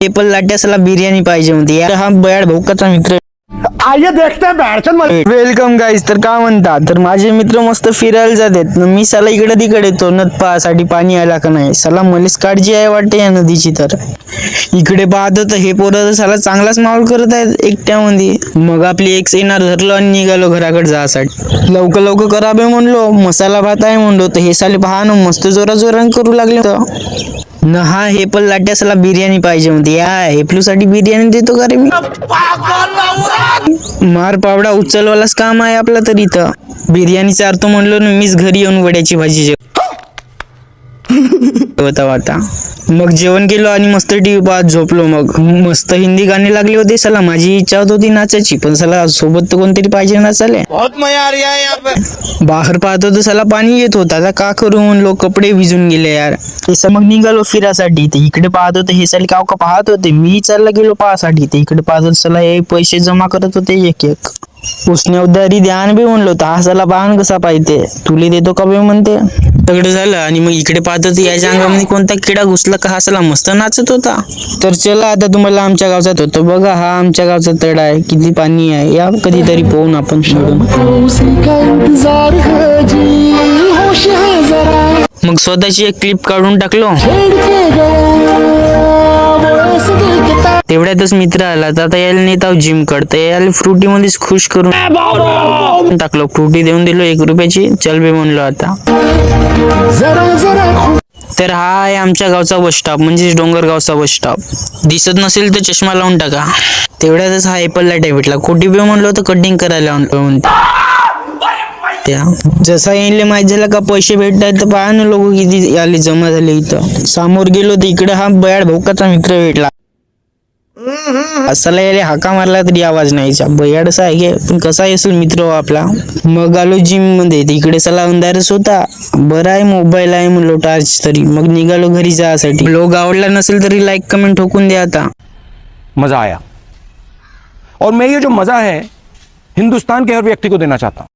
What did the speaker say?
ते पण लाट्यासला बिर्याणी पाहिजे होती यार. हा बयाड भोकाचा मित्र. आइए देखते हैं बैठचंद मल. Welcome guys. तर काय म्हणतात, तर माझे मित्र मस्त फिरायला जातात, मी साला इकडे तिकडे येतो नद पाहासाठी पाणी आला का नाही. साला मलाच काळजी आहे वाटते या नदीची. तर इकडे पाहतो तर हे पोरं साला चांगलाच माहोल करत आहेत एकट्यामध्ये. मग आपली एक येणार धरलो आणि निघालो घराकडे जायसाठी. लवकर लवकर करावे म्हणलो, मसाला भात आहे म्हणलो, तर हे साले पहा ना मस्त जोरा जोरान करू लागले. तर हा हे पण लाट्यासला बिर्याणी पाहिजे होती या. हेपलू साठी बिर्याणी देतो का रे मी. मार पावडा उचलवालाच काम आहे आपलं. तर इथं बिर्याणीचा अर्थ म्हणलो ना, मीच घरी येऊन वड्याची भाजी होता. मग जेवण केलो आणि मस्त टीव्ही पाहत झोपलो. मग मस्त हिंदी गाणी लागले होते. साला माझी इच्छा होत होती नाचायची, पण साला सोबत तर कोणतरी पाहिजे नाचायला. बहुत मजा आ रहा है यहाँ पे. बाहेर पाहतो तर साला पाणी येत होता. आता का करू म्हणलो, कपडे भिजून गेले यार. तसं मग निघालो फिरासाठी. ते इकडे पाहत होते हे साले का पाहत होते, मी चालला गेलो पाहासाठी. ते इकडे पाहत साला हे पैसे जमा करत होते एक एक. उसने उधारी ध्यान बी म्हणलो तर हा साला पाहन कसा पाहिजे, तुले देतो का बे म्हणते. सगळं झालं आणि मग इकडे पाहतो तर याच्या अंगामध्ये कोणता किडा घुसला का हा साला मस्त नाचत होता. तर चला आता तुम्हाला आमच्या गावचा होतो बघा. हा आमच्या गावचा तळा आहे, किती पाणी आहे या कधीतरी पाहून आपण मिळून. मग स्वतःची एक क्लिप काढून टाकलो. तेवढ्यातच मित्र आला तर आता याला नेता जिम करता याला फ्रुटी मध्येच खुश करून टाकलो. फ्रुटी देऊन दिलो 1 रुपयाची. चल बे म्हणलो आता. तर हा आहे आमच्या गावचा बस स्टॉप, म्हणजे डोंगरगावचा बस स्टॉप. दिसत नसेल तर चष्मा लावून टाका. तेवढ्यातच हा एपल लाईट भेटला. खोटी बे म्हणलो तर कटिंग करायला त्या जसा येईल माहित झालं का पैसे भेटतात, तर पहा ना लोक किती आले जमा झाले इथं. समोर गेलो तर इकडे हा बयाड भोकाचा मित्र भेटला. असाला याले हाका मारला तरी आवाज नाही. बयाडसा आहे पण कसा असेल मित्र आपला. मग आलो जिम मध्ये. इकडे सला अंधारच होता. बरं आहे मोबाईल आहे म्हणलो टार्च तरी. मग निघालो घरी जायसाठी. ब्लॉग आवडला नसेल तरी लाईक कमेंट ठोकून द्या आता. मजा आया और मैं ये जो मजा है हिंदुस्तान के हर व्यक्ति को देना चाहता हूं.